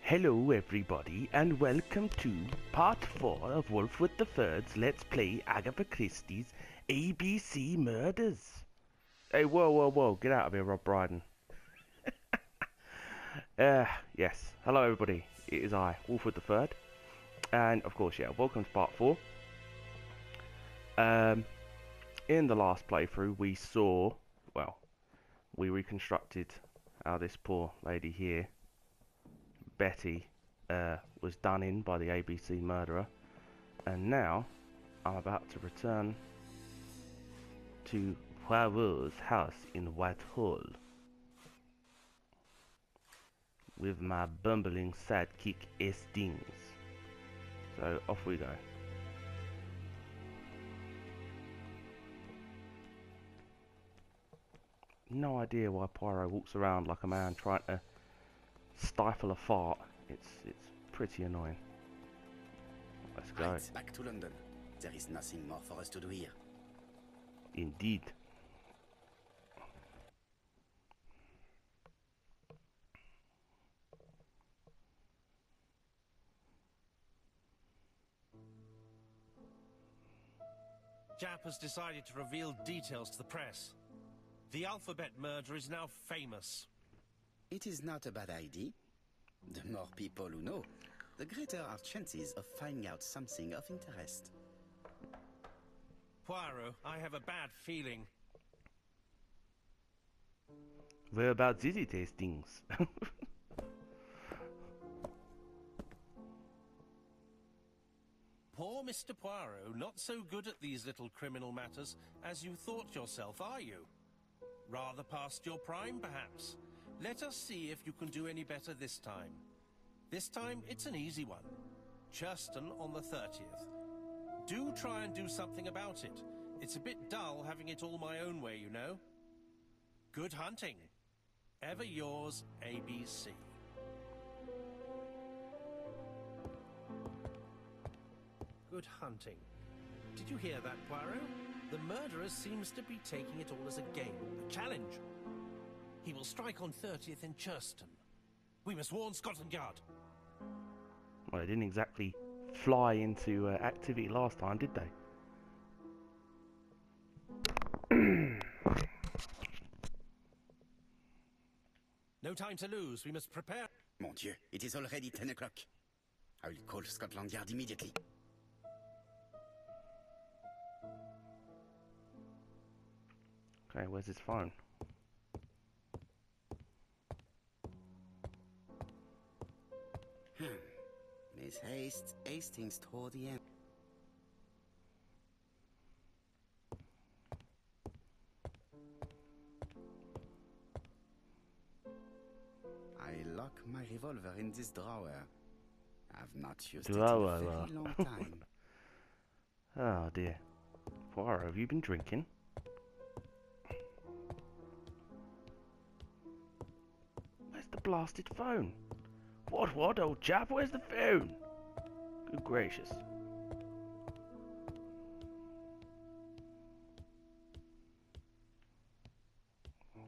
Hello everybody and welcome to part 4 of Wolfwood the Third's Let's Play Agatha Christie's ABC Murders. Hey, whoa, get out of here, Rob Brydon. Yes, hello everybody, it is I, Wolfwood the Third, and of course, yeah, welcome to part 4. In the last playthrough we saw, well, we reconstructed how this poor lady here, Betty, was done in by the ABC murderer, and now I'm about to return to Poirot's house in Whitehall with my bumbling sidekick Hastings. So off we go. No idea why Poirot walks around like a man trying to stifle a fart. It's pretty annoying. Let's go. Right, back to London. There is nothing more for us to do here. Indeed. Jap has decided to reveal details to the press. The alphabet murder is now famous. It is not a bad idea. The more people who know, the greater our chances of finding out something of interest. Poirot, I have a bad feeling. Whereabouts is it, Hastings? Poor Mr. Poirot, not so good at these little criminal matters as you thought yourself, are you? Rather past your prime, perhaps. Let us see if you can do any better this time. This time, it's an easy one. Churston on the 30th. Do try and do something about it. It's a bit dull having it all my own way, you know. Good hunting. Ever yours, ABC. Good hunting. Did you hear that, Poirot? The murderer seems to be taking it all as a game, a challenge. He will strike on 30th in Churston. We must warn Scotland Yard. Well, they didn't exactly fly into activity last time, did they? No time to lose. We must prepare. Mon Dieu, it is already 10 o'clock. I will call Scotland Yard immediately. Okay, where's his phone? Miss Hastings toward the end. I lock my revolver in this drawer. I've not used it in a very long time. Oh dear. Poirot, have you been drinking? Where's the blasted phone? What, old chap? Where's the phone? Good gracious.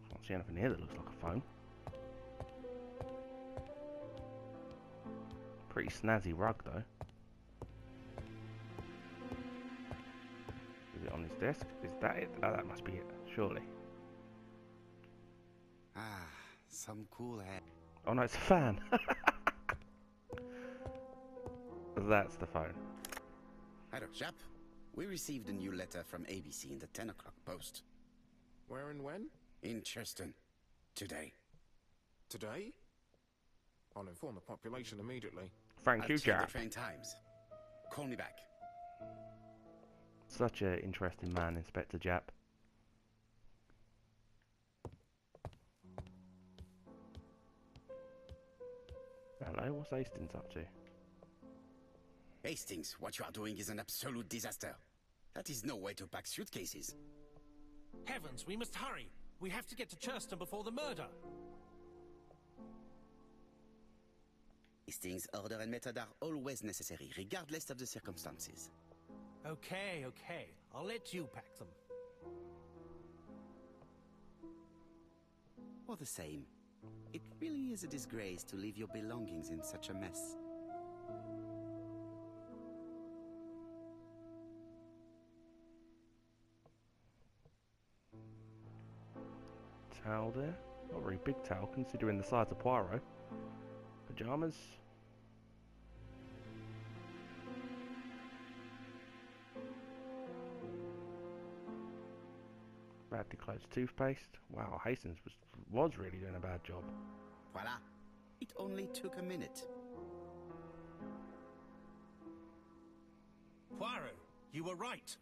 Can't see anything here that looks like a phone. Pretty snazzy rug, though. Is it on his desk? Is that it? Oh, that must be it, surely. Ah, some cool hair. Oh no, it's a fan. That's the phone. Hello, chap. We received a new letter from ABC in the 10 o'clock post. Where and when? In Churston. Today. Today? I'll inform the population immediately. Thank you, I've checked Jack. the train times. Call me back. Such an interesting man, Inspector Japp. Hello, what's Hastings up to? Hastings, what you are doing is an absolute disaster. That is no way to pack suitcases. Heavens, we must hurry. We have to get to Churston before the murder. Hastings' order and method are always necessary, regardless of the circumstances. Okay. I'll let you pack them. All the same, It really is a disgrace to leave your belongings in such a mess. Towel there. Not a very big towel considering the size of Poirot. Pajamas. Badly closed toothpaste. Wow, Hastings was really doing a bad job. Voila. It only took a minute. Poirot, you were right.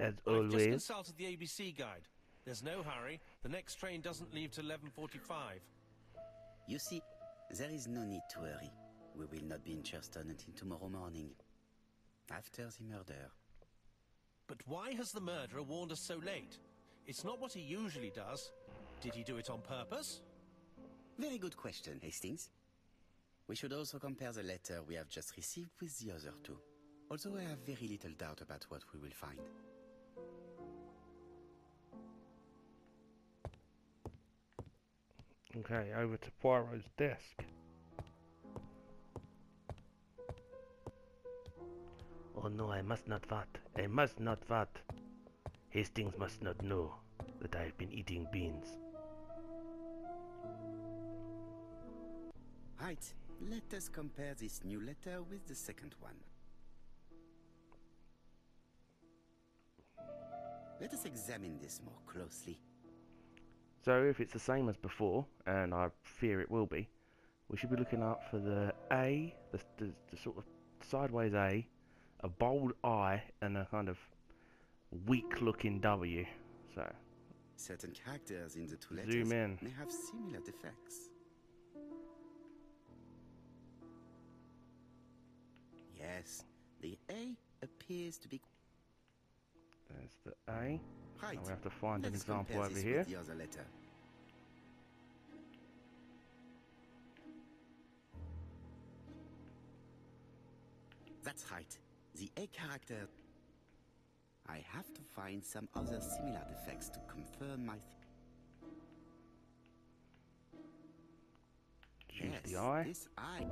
As I've just always. consulted the ABC guide. There's no hurry. The next train doesn't leave till 11:45. You see, there is no need to hurry. We will not be in Churston until tomorrow morning. After the murder. But why has the murderer warned us so late? It's not what he usually does. Did he do it on purpose? Very good question, Hastings. We should also compare the letter we have just received with the other two. Although I have very little doubt about what we will find. Okay, over to Poirot's desk. Oh no, I must not fart. I must not fart. Hastings must not know that I have been eating beans. Right, let us compare this new letter with the second one. Let us examine this more closely. So if it's the same as before, and I fear it will be, we should be looking out for the A, the sort of sideways A, a bold I, and a kind of weak-looking W. So Certain characters in the two letters zoom in. may have similar defects. Yes, the A appears to be There's the A. right. Now we have to find an Let's example compare over this here. with the other letter. That's right. The A character. I have to find some other similar defects to confirm my. Choose Yes, the I. this I.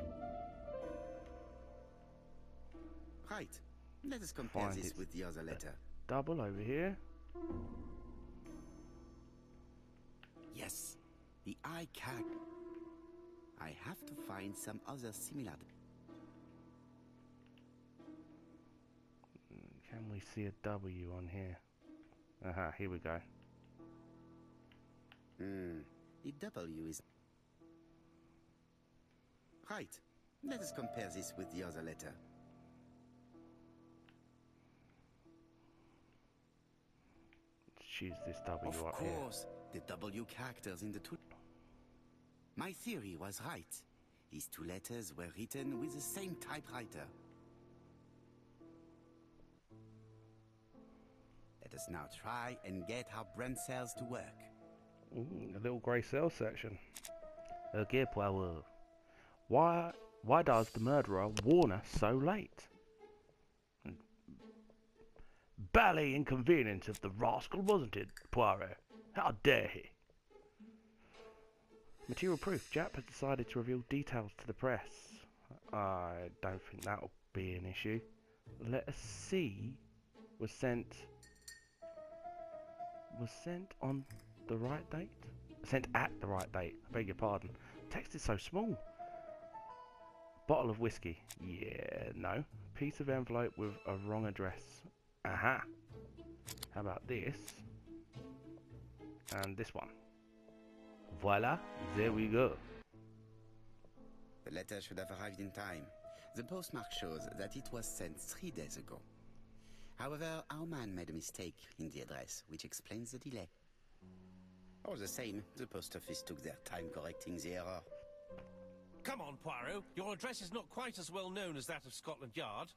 Right. Let us compare Find this its with the other letter. Double over here. Yes, the I character. I have to find some other similar. Can we see a W on here? Aha, here we go. The W is. Right. Let us compare this with the other letter. Let's choose this W Of up here. course, the W characters in the two. My theory was right. These two letters were written with the same typewriter. Let us now try and get our brain cells to work. A little grey cell section. Okay, Poirot. Why does the murderer warn us so late? Bally inconvenience of the rascal, wasn't it, Poirot? How dare he? Material proof. Jap has decided to reveal details to the press. I don't think that'll be an issue. Letter C was sent on the right date? Sent at the right date. I beg your pardon. Text is so small. Bottle of whiskey. Yeah, no. Piece of envelope with a wrong address. Aha. How about this? And this one. Voila. There we go. The letter should have arrived in time. The postmark shows that it was sent 3 days ago. However, our man made a mistake in the address, which explains the delay. All the same, the post office took their time correcting the error. Come on, Poirot. Your address is not quite as well known as that of Scotland Yard.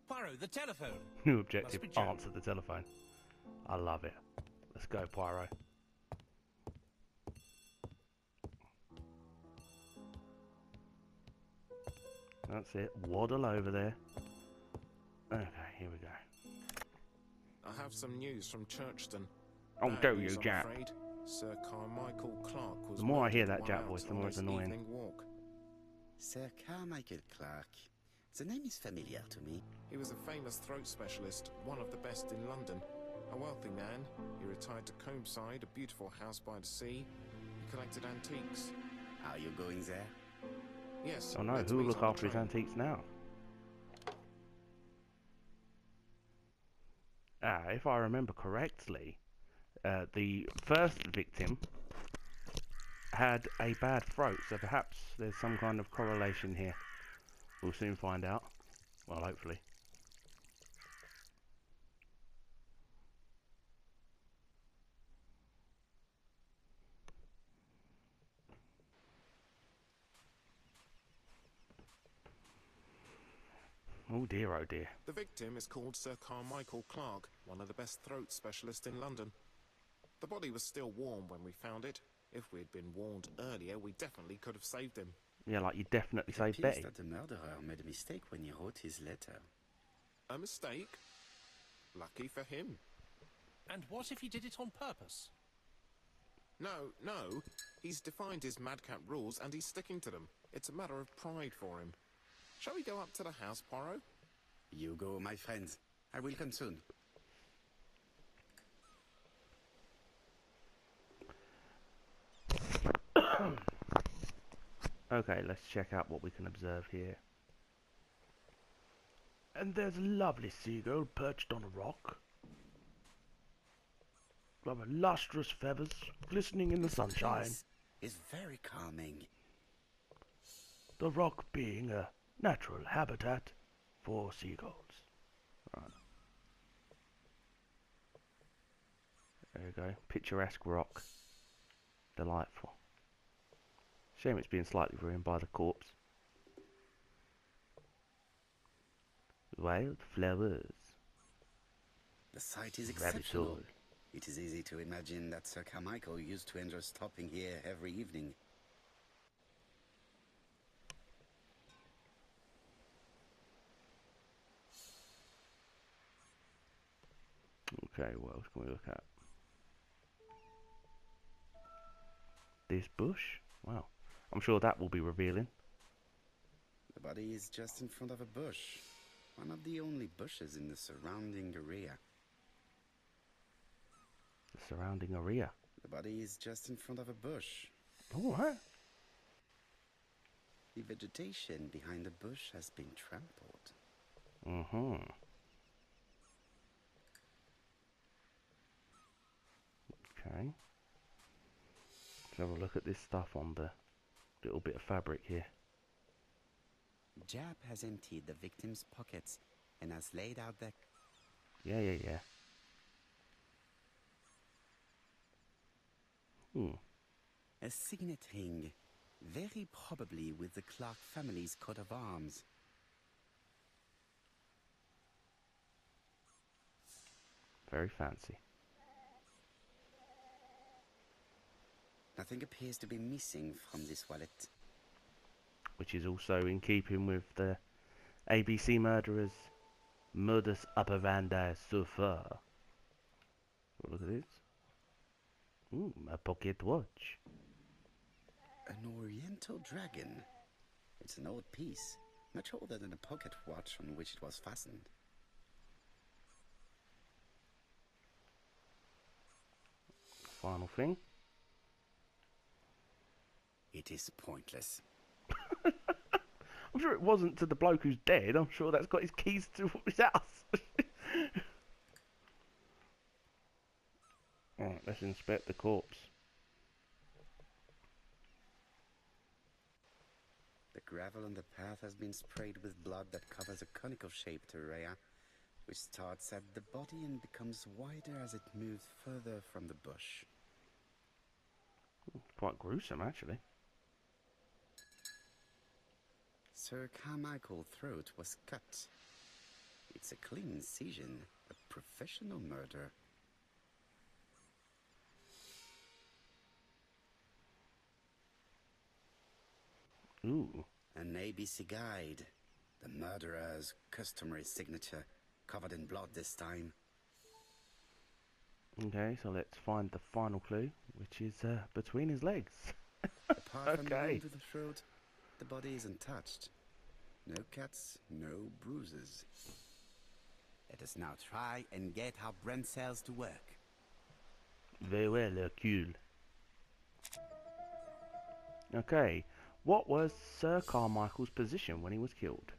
Poirot, the telephone. New objective. Must be Joe. Answer the telephone. I love it. Let's go, Poirot. That's it. Waddle over there. Okay, here we go. I have some news from Churchton. Oh, Bad do news, you, I'm Jap? afraid. Sir Carmichael Clark was The more I hear murdered that while Jap voice, out the more on it's his annoying. evening walk. Sir Carmichael Clark. The name is familiar to me. He was a famous throat specialist, one of the best in London. A wealthy man, he retired to Combside, a beautiful house by the sea. He collected antiques. Are you going there? Yes. Oh no, let's who will meet look on the after his train. antiques now? If I remember correctly, the first victim had a bad throat, so perhaps there's some kind of correlation here. We'll soon find out. Well, hopefully. Oh dear, oh dear. The victim is called Sir Carmichael Clark, one of the best throat specialists in London. The body was still warm when we found it. If we'd been warned earlier, we definitely could have saved him. Yeah, like you definitely It saved appears Betty. that the murderer made a mistake when he wrote his letter. A mistake? Lucky for him. And what if he did it on purpose? No. He's defined his madcap rules and he's sticking to them. It's a matter of pride for him. Shall we go up to the house, Poirot? You go, my friends. I will come soon. Okay, let's check out what we can observe here. And there's a lovely seagull perched on a rock. Rather lustrous feathers glistening in the sunshine. This is very calming. The rock being a natural habitat for seagulls. Right. There we go. Picturesque rock. Delightful. Shame it's being slightly ruined by the corpse. Wild flowers. The site is Very exceptional. tall. It is easy to imagine that Sir Carmichael used to enjoy stopping here every evening. Okay, what else can we look at? This bush? Wow. I'm sure that will be revealing. The body is just in front of a bush. One of the only bushes in the surrounding area. The surrounding area. The body is just in front of a bush. Alright. The vegetation behind the bush has been trampled. Mm-hmm. Okay. Let's have a look at this stuff on the little bit of fabric here. Jap has emptied the victim's pockets and has laid out the... Yeah. a signet ring, very probably with the Clark family's coat of arms. Very fancy. Nothing appears to be missing from this wallet. Which is also in keeping with the ABC murderers' modus operandi so far. Look at this. Ooh, a pocket watch. An oriental dragon. It's an old piece, much older than the pocket watch on which it was fastened. Final thing. It is pointless. I'm sure it wasn't to the bloke who's dead. I'm sure that's got his keys to his house. Alright, let's inspect the corpse. The gravel on the path has been sprayed with blood that covers a conical-shaped area, which starts at the body and becomes wider as it moves further from the bush. Quite gruesome, actually. Sir Carmichael's throat was cut. It's a clean incision, a professional murder. Ooh. An ABC guide. The murderer's customary signature, covered in blood this time. Okay, so let's find the final clue, which is between his legs. Apart from the Okay. wound to the throat, the body isn't touched. No cuts, no bruises. Let us now try and get our brain cells to work. Very well, Hercule. Okay, what was Sir Carmichael's position when he was killed?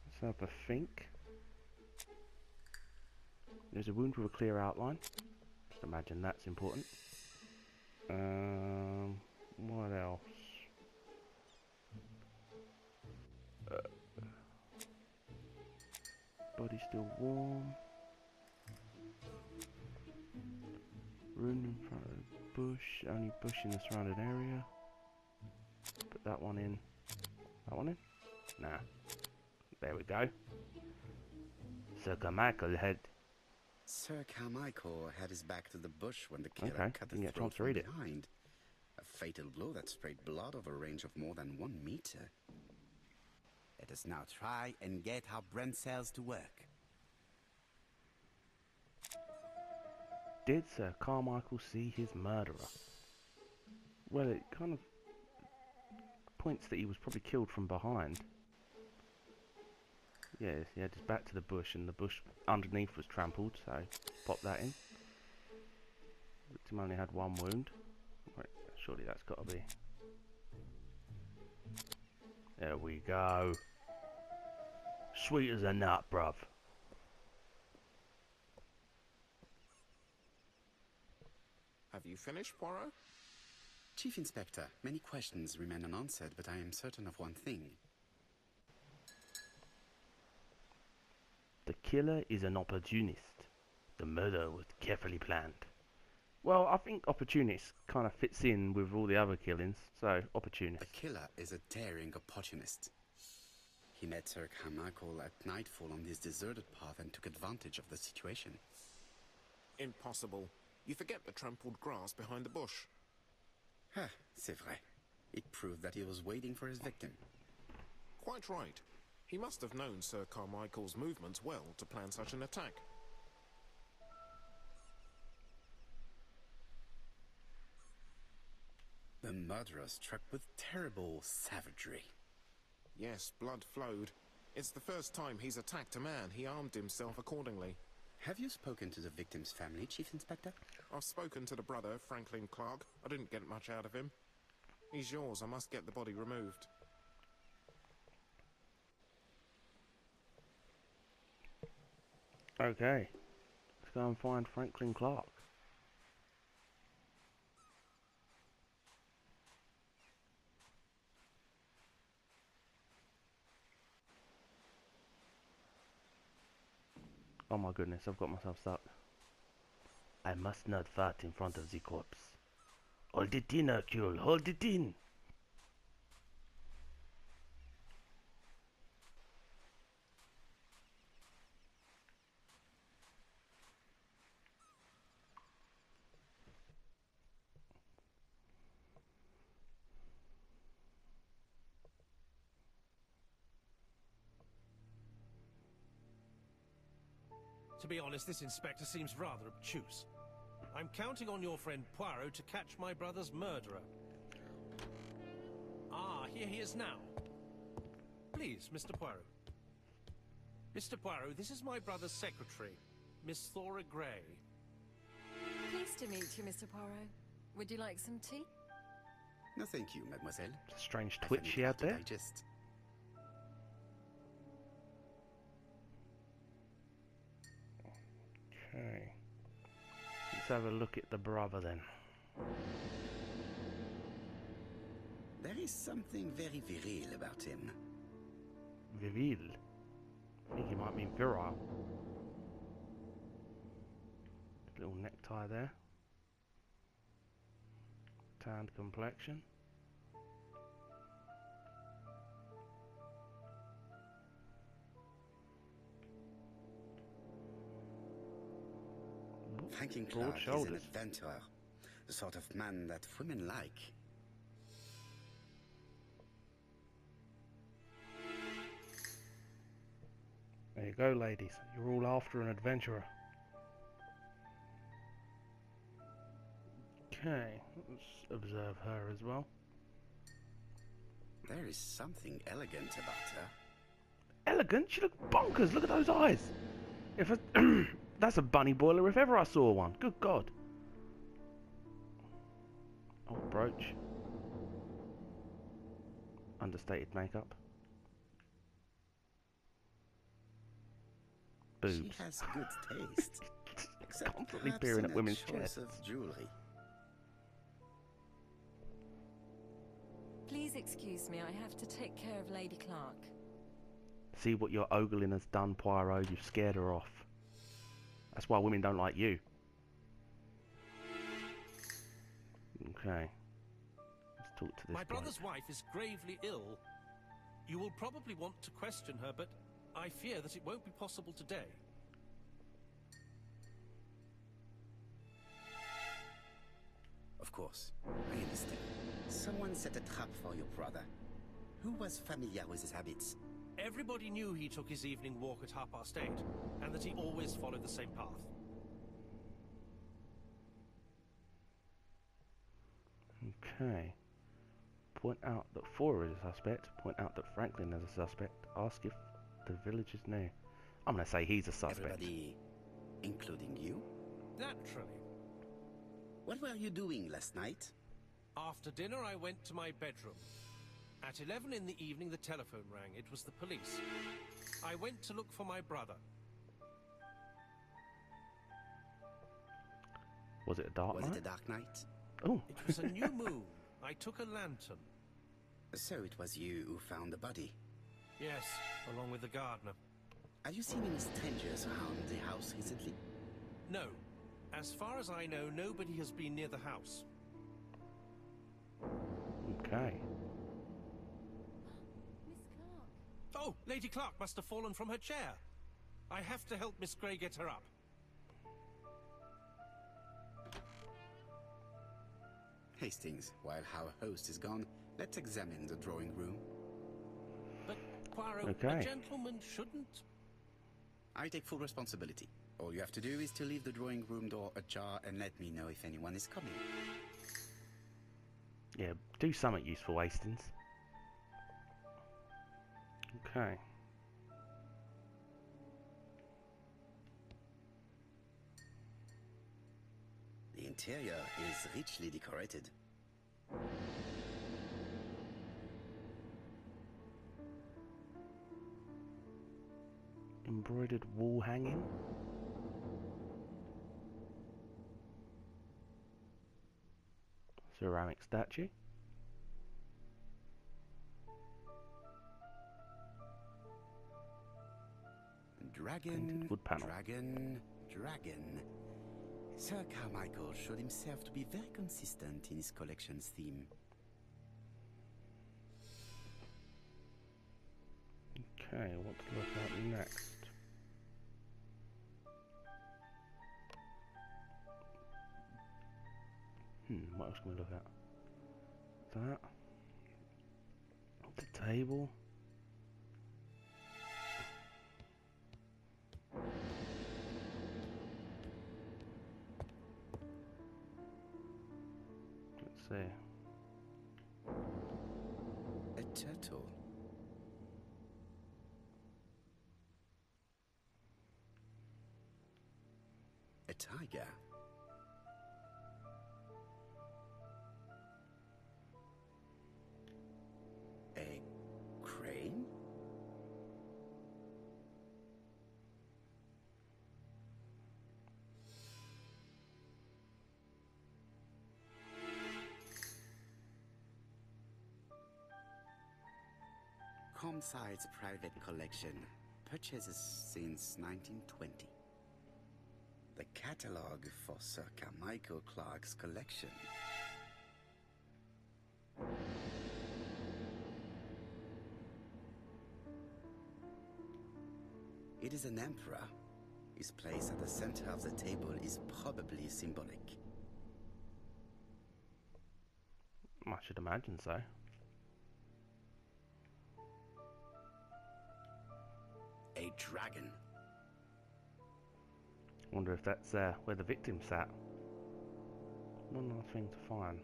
Let's have a think. There's a wound with a clear outline. Just imagine that's important. What else? Body still warm. Room in front of the bush. Only bush in the surrounded area. Put that one in. That one in? Nah. There we go. Sir Carmichael had... Sir Carmichael had his back to the bush when the killer Okay, cut the didn't get a throat chance to from read it. behind. A fatal blow that sprayed blood over a range of more than 1 meter. Let us now try and get our brain cells to work. Did Sir Carmichael see his murderer? Well, it kind of points that he was probably killed from behind. Yes, he had his back to the bush and the bush underneath was trampled, so pop that in. Victim only had 1 wound. Right, surely that's got to be... There we go. Sweet as a nut, bruv. Have you finished, Poirot? Chief Inspector, many questions remain unanswered, but I am certain of one thing. The killer is an opportunist. The murder was carefully planned. Well, I think opportunist kind of fits in with all the other killings, so opportunist. The killer is a daring opportunist. He met Sir Carmichael at nightfall on his deserted path and took advantage of the situation. Impossible. You forget the trampled grass behind the bush. Ah, c'est vrai. It proved that he was waiting for his victim. Quite right. He must have known Sir Carmichael's movements well to plan such an attack. The murderer struck with terrible savagery. Yes, blood flowed. It's the first time he's attacked a man. He armed himself accordingly. Have you spoken to the victim's family, Chief Inspector? I've spoken to the brother, Franklin Clark. I didn't get much out of him. He's yours. I must get the body removed. Okay, let's go and find Franklin Clark. Oh my goodness, I've got myself stuck. I must not fart in front of the corpse. Hold it in, Hercule, hold it in! To be honest, this inspector seems rather obtuse. I'm counting on your friend Poirot to catch my brother's murderer. Ah, here he is now. Please, Mr. Poirot. Mr. Poirot, this is my brother's secretary, Miss Thora Gray. Pleased to meet you, Mr. Poirot. Would you like some tea? No, thank you, mademoiselle. It's a strange I twitch find it she had hard to there. digest. Okay. Let's have a look at the brother then. There is something very viril about him. Viril. I think he might mean virile. Little necktie there. Tanned complexion. Franklin Broad Clark is an shoulders. adventurer, the sort of man that women like. There you go, ladies. You're all after an adventurer. Okay, let's observe her as well. There is something elegant about her. Elegant? She looks bonkers. Look at those eyes. If I, that's a bunny boiler if ever I saw one. Good God. Oh, brooch. Understated makeup. Boobs. She has good taste. Except Constantly perhaps peering in at her women's choice chests. of jewelry. Please excuse me, I have to take care of Lady Clark. See what your ogling has done, Poirot. You've scared her off. That's why women don't like you. Okay. Let's talk to this My bloke. brother's wife is gravely ill. You will probably want to question her, but I fear that it won't be possible today. Of course, I understand. Someone set a trap for your brother. Who was familiar with his habits? Everybody knew he took his evening walk at 8:30, and that he always followed the same path. Okay. Point out that Four is a suspect. Point out that Franklin is a suspect. Ask if the villagers knew. I'm going to say he's a suspect. Everybody, including you? Naturally. What were you doing last night? After dinner, I went to my bedroom. At 11 in the evening, the telephone rang. It was the police. I went to look for my brother. Was it a dark Was night? it a dark night? Oh. It was a new moon. I took a lantern. So it was you who found the body. Yes, along with the gardener. Have you seen any strangers around the house recently? No. As far as I know, nobody has been near the house. Okay. Miss Clark. Oh, Lady Clark must have fallen from her chair. I have to help Miss Grey get her up. Hastings, while our host is gone, let's examine the drawing room. But, Poirot, Okay. a gentleman shouldn't... I take full responsibility. All you have to do is to leave the drawing room door ajar and let me know if anyone is coming. Yeah, do something useful, Hastings. Okay. The interior is richly decorated. Embroidered wall hanging. Ceramic statue. Dragon, Painted wood panel. dragon. Sir Carmichael showed himself to be very consistent in his collection's theme. Okay, what to look at next? What else can we look at? That. The table. Let's see. A turtle. A tiger. A crane? Comside's private collection, purchases since 1920. The catalogue for Sir Carmichael Clark's collection. It is an emperor. His place at the center of the table is probably symbolic. I should imagine so. A dragon. Wonder if that's where the victim sat. One other thing to find.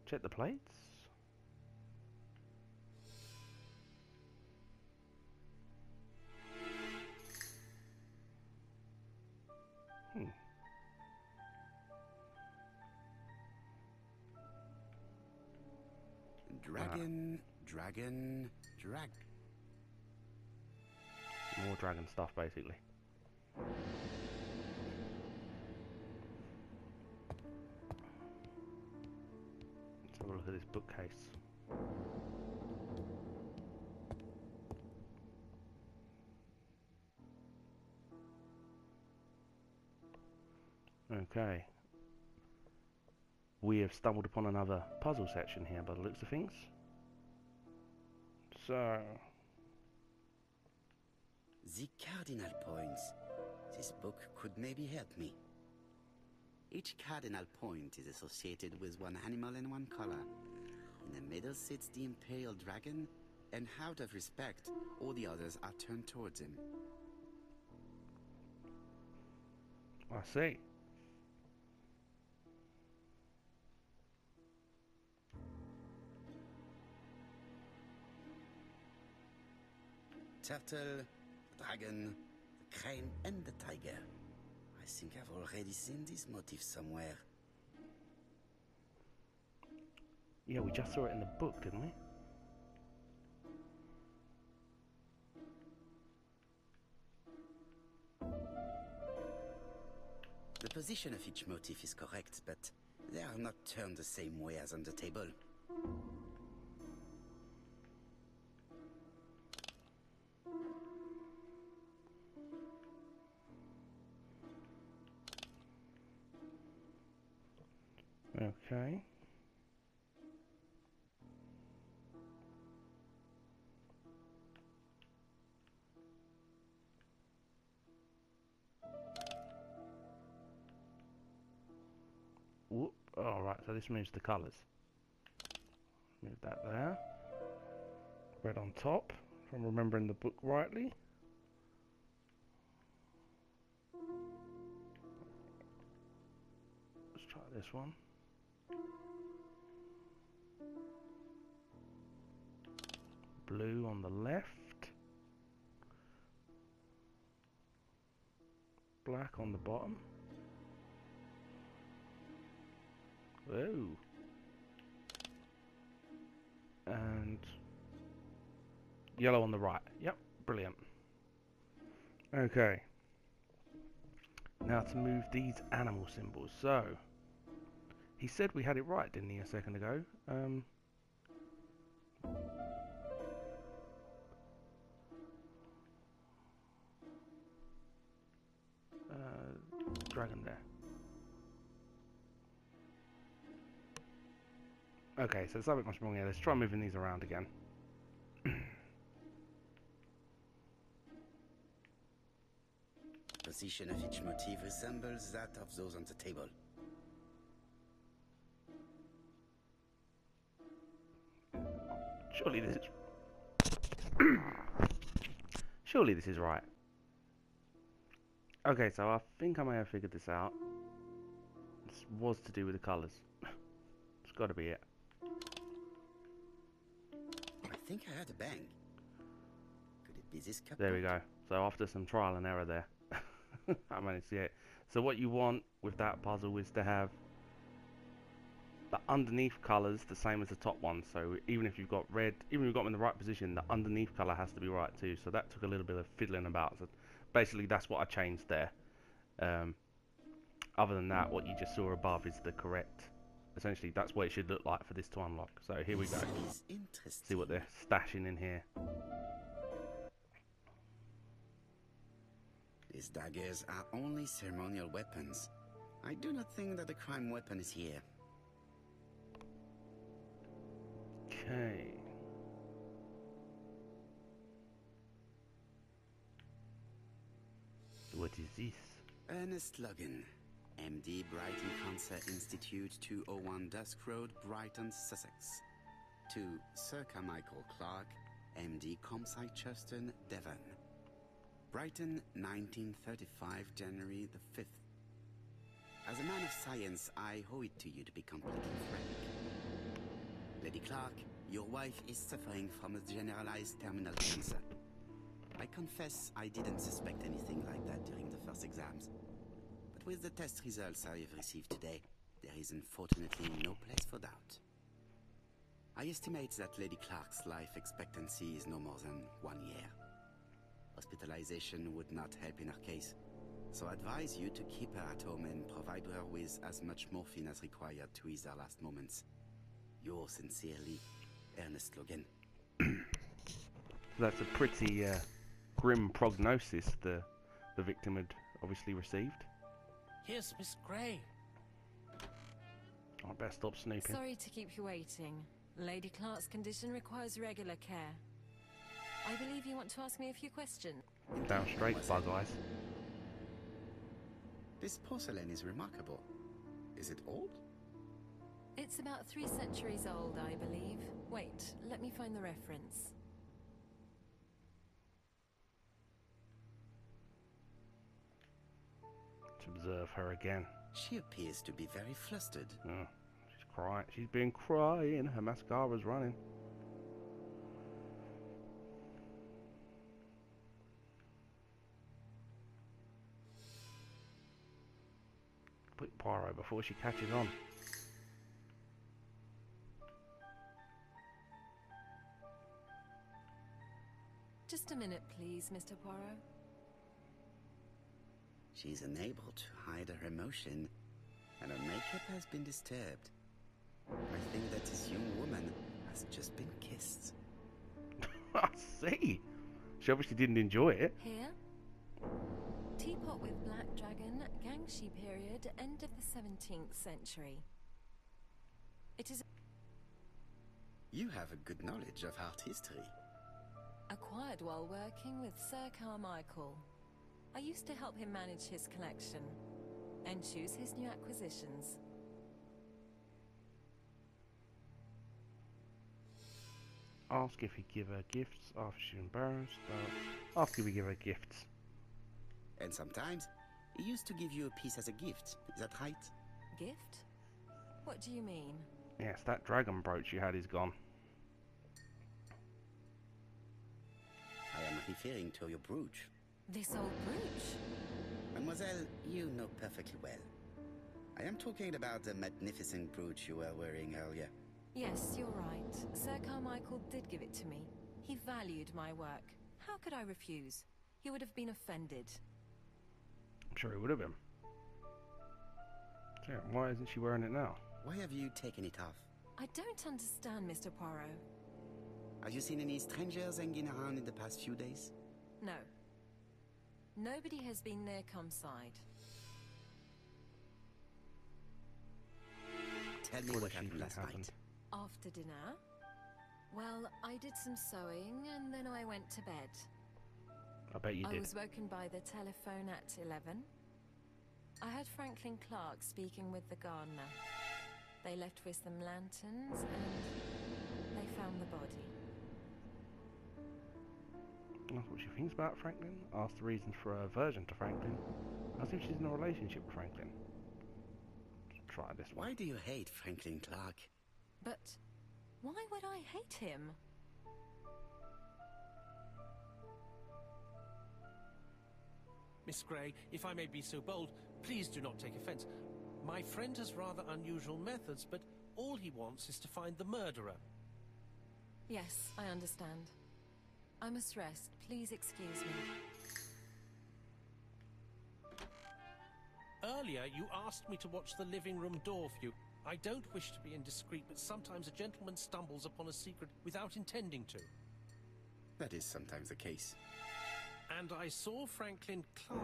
Check the plates. Dragon. More dragon stuff, basically. Let's have a look at this bookcase. Okay. We have stumbled upon another puzzle section here by the looks of things. So... The cardinal points. This book could maybe help me. Each cardinal point is associated with one animal and one color. In the middle sits the imperial dragon, and out of respect, all the others are turned towards him. I see. Turtle, the dragon, the crane, and the tiger. I think I've already seen this motif somewhere. Yeah, we just saw it in the book, didn't we? The position of each motif is correct, but they are not turned the same way as on the table. Okay. Whoop. All right, so this moves the colours. Move that there. Red on top, if I'm remembering the book rightly. Let's try this one. Blue on the left. Black on the bottom. Oh. And yellow on the right. Yep, brilliant. Okay. Now to move these animal symbols. So, he said we had it right, didn't he, a second ago? Dragon there. Okay, so there's something much wrong here. Let's try moving these around again. Position of each motif resembles that of those on the table. Surely this is... Surely this is right. Okay, so I think I may have figured this out. This was to do with the colours. It's got to be it. I think I heard a bang. Could it be this cup? There we go. So after some trial and error there, I managed to see it. So what you want with that puzzle is to have the underneath colours the same as the top one. So even if you've got red, even if you've got them in the right position, the underneath colour has to be right too. So that took a little bit of fiddling about. So basically that's what I changed there. Other than that, what you just saw above is the correct. Essentially, that's what it should look like for this to unlock. So here we go. See what they're stashing in here. These daggers are only ceremonial weapons. I do not think that the crime weapon is here. Okay. What is this? Ernest Logan, MD, Brighton Cancer Institute, 201 Dusk Road, Brighton, Sussex. To Sir Carmichael Clark, MD, Comside Churton, Devon. Brighton, 1935, January the 5th. As a man of science, I owe it to you to be completely frank. Lady Clark, your wife is suffering from a generalized terminal cancer. I confess I didn't suspect anything like that during the first exams. But with the test results I have received today, there is unfortunately no place for doubt. I estimate that Lady Clark's life expectancy is no more than 1 year. Hospitalization would not help in her case, so I advise you to keep her at home and provide her with as much morphine as required to ease her last moments. Yours sincerely, Ernest Logan. That's a pretty grim prognosis the victim had obviously received. Here's Miss Grey. I better stop snooping. Sorry to keep you waiting. Lady Clark's condition requires regular care. I believe you want to ask me a few questions. Down straight, bug eyes. This porcelain is remarkable. Is it old? It's about 3 centuries old, I believe. Wait, let me find the reference. To observe her again. She appears to be very flustered. Oh, she's crying. She's been crying. Her mascara's running. Quick, Poirot, before she catches on. Just a minute, please, Mr. Poirot. She's unable to hide her emotion, and her makeup has been disturbed. I think that this young woman has just been kissed. I see. She obviously didn't enjoy it. Here? Teapot with Black Dragon, Gangshi period, end of the 17th century. It is You have a good knowledge of art history. acquired while working with Sir Carmichael. I used to help him manage his collection and choose his new acquisitions. Ask if he give her gifts after she's embarrassed. Ask if he give her gifts. And sometimes, he used to give you a piece as a gift. Is that right? Gift? What do you mean? Yes, that dragon brooch you had is gone. I am referring to your brooch. This old brooch? Mademoiselle, you know perfectly well. I am talking about the magnificent brooch you were wearing earlier. Yes, you're right. Sir Carmichael did give it to me. He valued my work. How could I refuse? He would have been offended. I'm sure he would have been. So, why isn't she wearing it now? Why have you taken it off? I don't understand, Mr. Poirot. Have you seen any strangers hanging around in the past few days? No. Nobody has been near Cumside. Tell me what happened last night. After dinner? Well, I did some sewing and then I went to bed. I bet you I did. was woken by the telephone at 11. I heard Franklin Clark speaking with the gardener. They left with some lanterns and they found the body. That's what she thinks about Franklin. Ask the reasons for her aversion to Franklin. As if she's in a relationship with Franklin. Let's try this one. Why do you hate Franklin Clark? But why would I hate him? Miss Grey, if I may be so bold, please do not take offense. My friend has rather unusual methods, but all he wants is to find the murderer. Yes, I understand. I must rest. Please excuse me. Earlier, you asked me to watch the living room door for you. I don't wish to be indiscreet, but sometimes a gentleman stumbles upon a secret without intending to. That is sometimes the case. And I saw Franklin Clark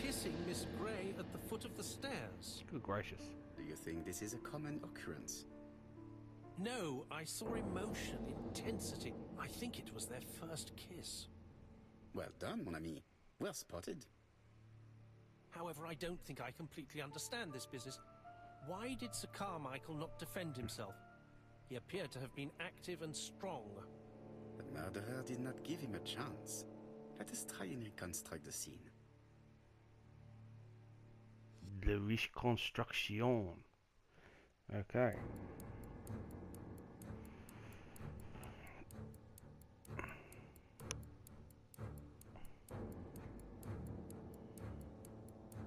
kissing Miss Grey at the foot of the stairs. Good gracious. Do you think this is a common occurrence? No, I saw emotion, intensity. I think it was their first kiss. Well done, mon ami. Well spotted. However, I don't think I completely understand this business. Why did Sir Carmichael not defend himself? He appeared to have been active and strong. The murderer did not give him a chance. Let us try and reconstruct the scene. de reconstruction. Okay.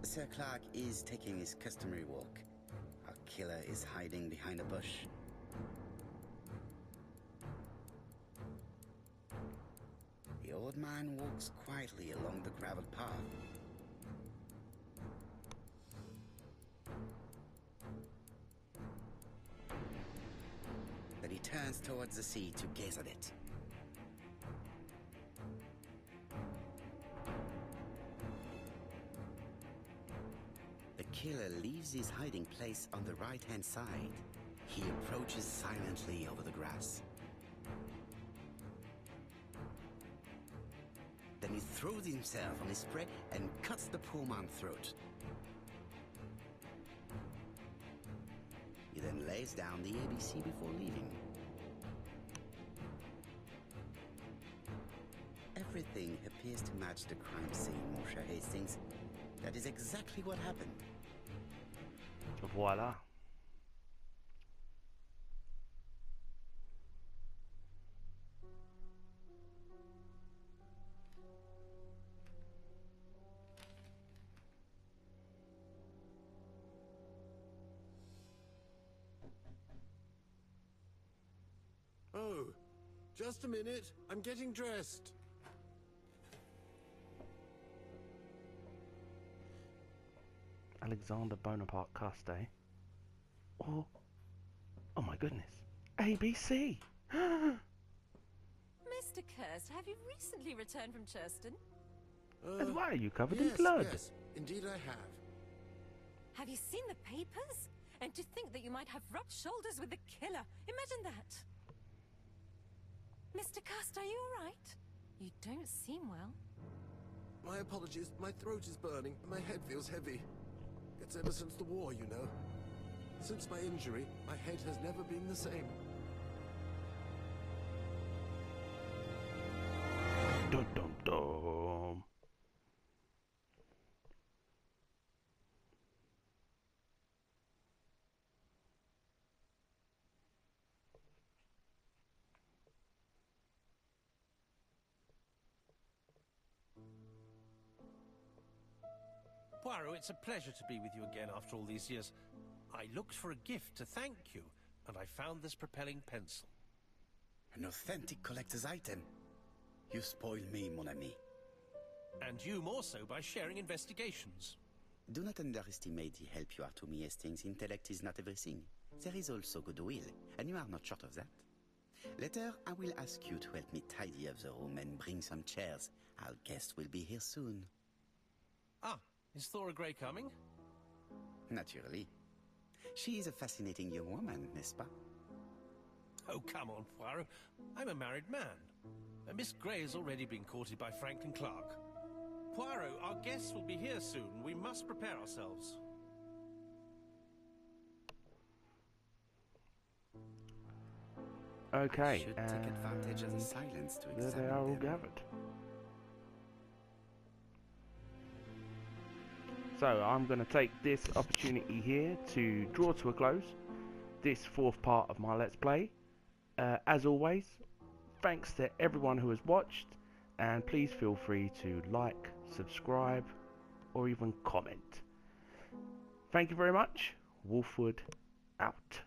Sir Clark is taking his customary walk. Our killer is hiding behind a bush. The old man walks quietly along the gravel path. Then he turns towards the sea to gaze at it. The killer leaves his hiding place on the right-hand side. He approaches silently over the grass. Then he throws himself on his prey and cuts the poor man's throat. He then lays down the ABC before leaving. Everything appears to match the crime scene, Monsieur Hastings. That is exactly what happened. Voila. Oh, just a minute. I'm getting dressed. Alexander Bonaparte Custer. Or, oh my goodness, ABC. Mr. Kirst, have you recently returned from Churston? And why are you covered yes, in blood? Yes, indeed I have. Have you seen the papers? And to think that you might have rubbed shoulders with the killer. Imagine that. Mr. Kirst, are you all right? You don't seem well. My apologies. My throat is burning and my head feels heavy. It's ever since the war, you know. Since my injury, my head has never been the same. Dum dum dum. Poirot, it's a pleasure to be with you again after all these years. I looked for a gift to thank you, and I found this propelling pencil. An authentic collector's item. You spoil me, mon ami. And you more so by sharing investigations. Do not underestimate the help you are to me, Hastings. Intellect is not everything. There is also goodwill, and you are not short of that. Later, I will ask you to help me tidy up the room and bring some chairs. Our guest will be here soon. Ah, is Thora Grey coming? Naturally. She is a fascinating young woman, n'est-ce pas? Oh, come on, Poirot. I'm a married man. Miss Grey has already been courted by Franklin Clark. Poirot, our guests will be here soon. We must prepare ourselves. Okay, Should take advantage of the silence to there examine they are all them. gathered. So I'm going to take this opportunity here to draw to a close this fourth part of my Let's Play. As always, thanks to everyone who has watched, and please feel free to like, subscribe, or even comment. Thank you very much. Wolfwood out.